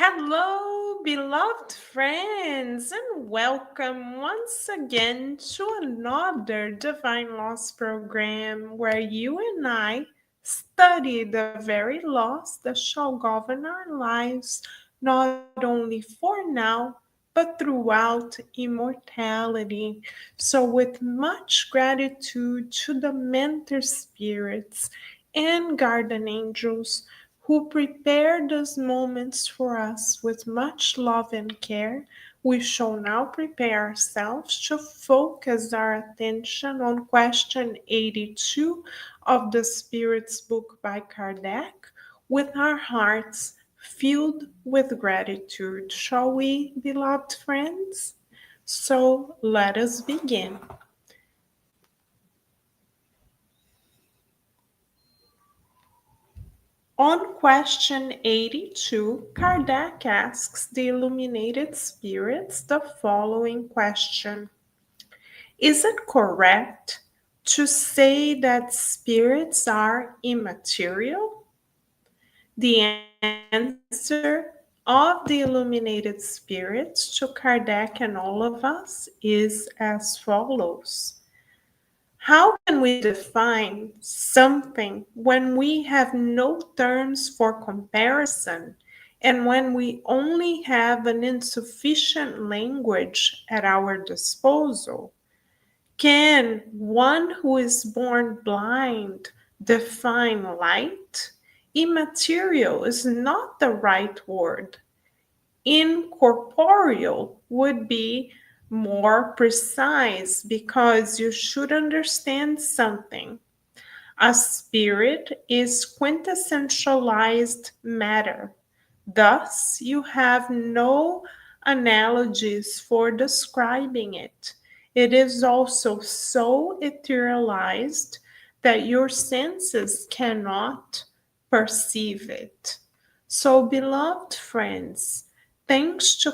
Hello, beloved friends, and welcome once again to another Divine Laws program where you and I study the very laws that shall govern our lives, not only for now, but throughout immortality. So, with much gratitude to the mentor spirits and guardian angels who prepared those moments for us with much love and care, we shall now prepare ourselves to focus our attention on question 82 of the Spirit's book by Kardec with our hearts filled with gratitude. Shall we, beloved friends? So let us begin. On question 82, Kardec asks the illuminated spirits the following question: Is it correct to say that spirits are immaterial? The answer of the illuminated spirits to Kardec and all of us is as follows. How can we define something when we have no terms for comparison and when we only have an insufficient language at our disposal? Can one who is born blind define light? Immaterial is not the right word. Incorporeal would be more precise because you should understand something. A spirit is quintessentialized matter. Thus, you have no analogies for describing it. It is also so etherealized that your senses cannot perceive it. So, beloved friends, thanks to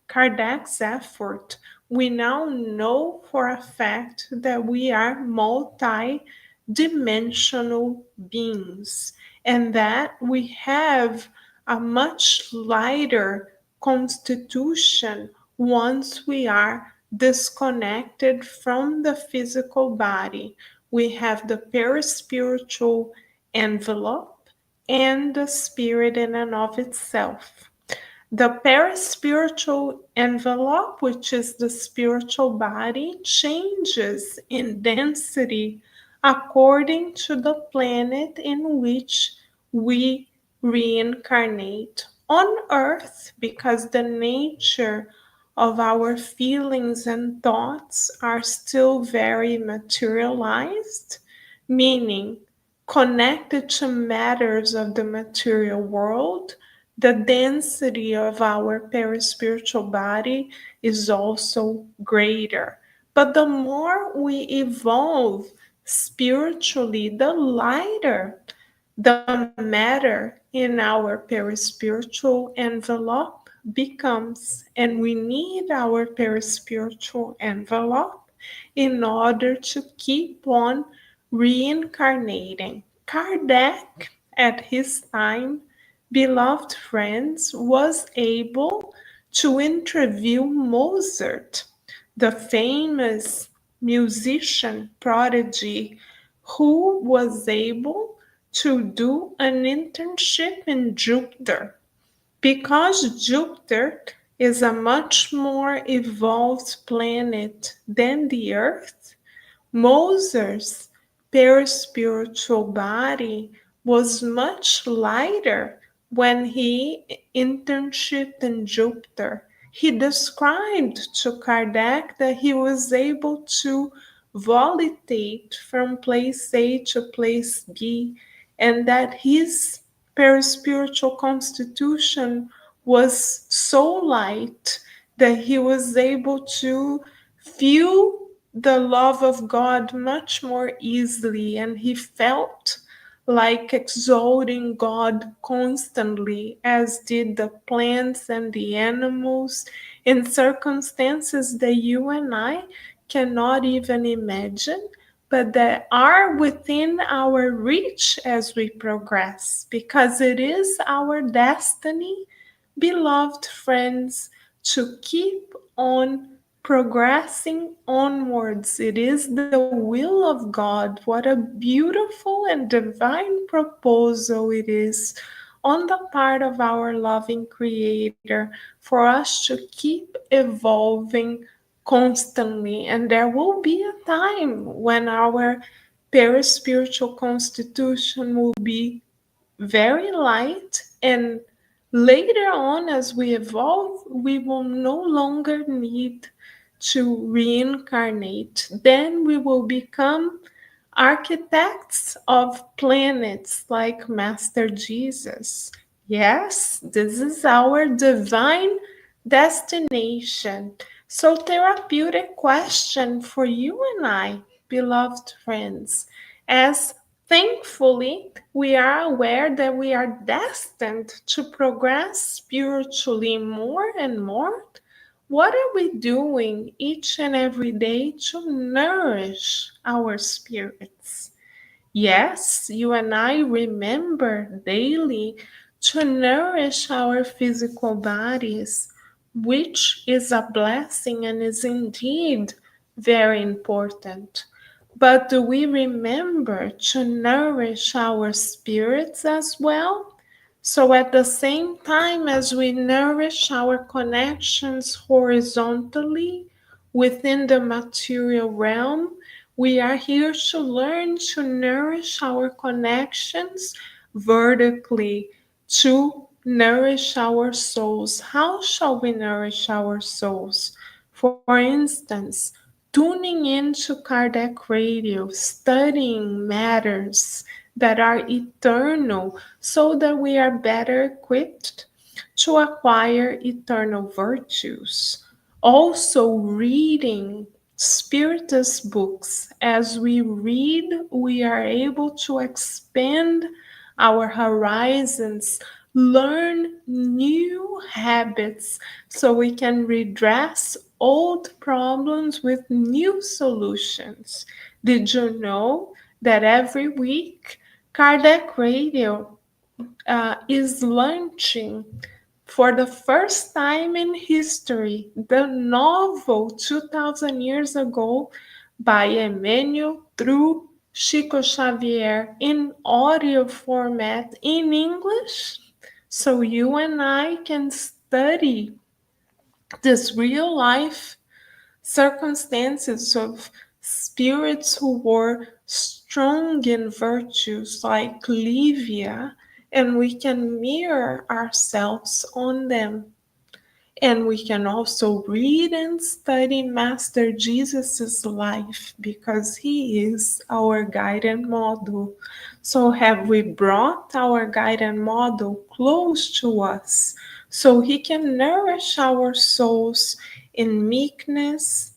Kardec's effort, we now know for a fact that we are multi-dimensional beings and that we have a much lighter constitution once we are disconnected from the physical body. We have the perispiritual envelope and the spirit in and of itself. The perispiritual envelope, which is the spiritual body, changes in density according to the planet in which we reincarnate on Earth, because the nature of our feelings and thoughts are still very materialized, meaning connected to matters of the material world. The density of our perispiritual body is also greater. But the more we evolve spiritually, the lighter the matter in our perispiritual envelope becomes. And we need our perispiritual envelope in order to keep on reincarnating. Kardec, at his time, beloved friends, was able to interview Mozart, the famous musician prodigy who was able to do an internship in Jupiter, because Jupiter is a much more evolved planet than the Earth. Mozart's perispiritual body was much lighter when he internship in Jupiter. He described to Kardec that he was able to volitate from place A to place B, and that his perispiritual constitution was so light that he was able to feel the love of God much more easily, and he felt like exalting God constantly, as did the plants and the animals, in circumstances that you and I cannot even imagine, but that are within our reach as we progress, because it is our destiny beloved friends, to keep on progressing onwards. It is the will of God. What a beautiful and divine proposal it is on the part of our loving Creator for us to keep evolving constantly. And there will be a time when our perispiritual constitution will be very light, and later on, as we evolve, we will no longer need to reincarnate. Then we will become architects of planets like Master Jesus. Yes, this is our divine destination. So, therapeutic question for you and I, beloved friends, as thankfully we are aware that we are destined to progress spiritually more and more. What are we doing each and every day to nourish our spirits? Yes, you and I remember daily to nourish our physical bodies, which is a blessing and is indeed very important. But do we remember to nourish our spirits as well? So, at the same time as we nourish our connections horizontally within the material realm, we are here to learn to nourish our connections vertically, to nourish our souls. How shall we nourish our souls? For instance, tuning into Kardec radio, studying matters that are eternal so that we are better equipped to acquire eternal virtues. Also, reading Spiritist books. As we read, we are able to expand our horizons, learn new habits so we can redress old problems with new solutions. Did you know that every week Kardec Radio is launching for the first time in history the novel 2000 years ago by Emmanuel through Chico Xavier in audio format in English? So you and I can study this real life circumstances of spirits who were strong in virtues like Livia, and we can mirror ourselves on them. And we can also read and study Master Jesus's life because he is our guidance model. So, have we brought our guidance model close to us so he can nourish our souls in meekness,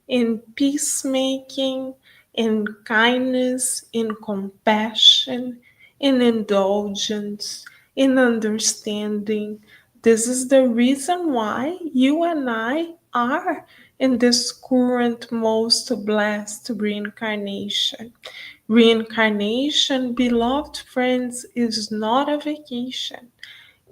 in peacemaking, in kindness, in compassion, in indulgence, in understanding? This is the reason why you and I are in this current most blessed reincarnation. Reincarnation, beloved friends, is not a vacation.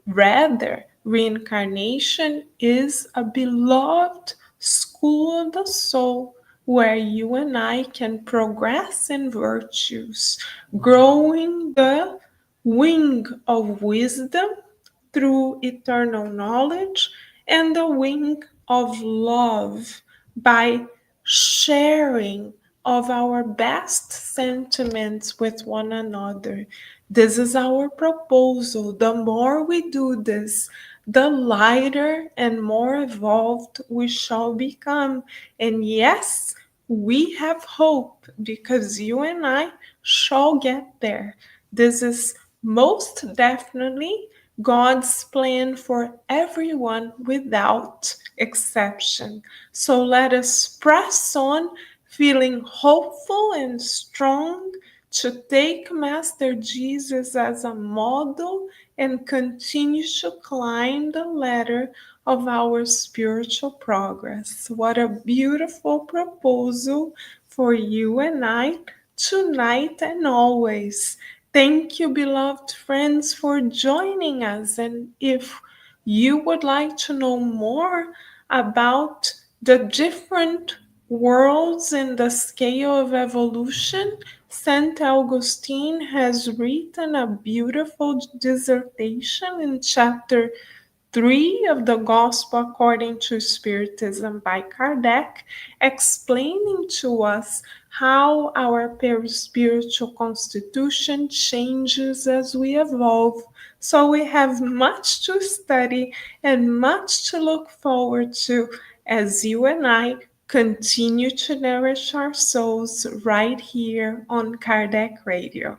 Rather, reincarnation is a beloved school of the soul where you and I can progress in virtues, growing the wing of wisdom through eternal knowledge and the wing of love by sharing of our best sentiments with one another. This is our proposal. The more we do this, the lighter and more evolved we shall become. And yes, we have hope because you and I shall get there. This is most definitely God's plan for everyone without exception. So let us press on, feeling hopeful and strong to take Master Jesus as a model and continue to climb the ladder of our spiritual progress. What a beautiful proposal for you and I tonight and always. Thank you, beloved friends, for joining us. And if you would like to know more about the different worlds in the scale of evolution, St. Augustine has written a beautiful dissertation in chapter 3 of the Gospel according to Spiritism by Kardec, explaining to us how our spiritual constitution changes as we evolve. So we have much to study and much to look forward to as you and I continue to nourish our souls right here on Kardec Radio.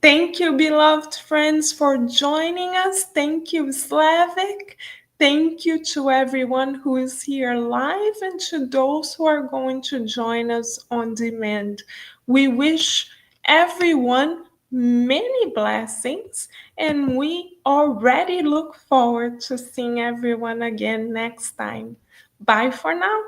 Thank you, beloved friends, for joining us. Thank you, Slavic. Thank you to everyone who is here live and to those who are going to join us on demand. We wish everyone many blessings, and we already look forward to seeing everyone again next time. Bye for now.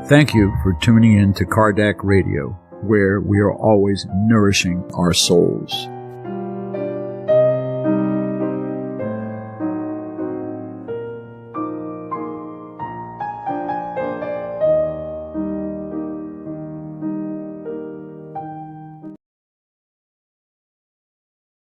Thank you for tuning in to Kardec Radio, where we are always nourishing our souls.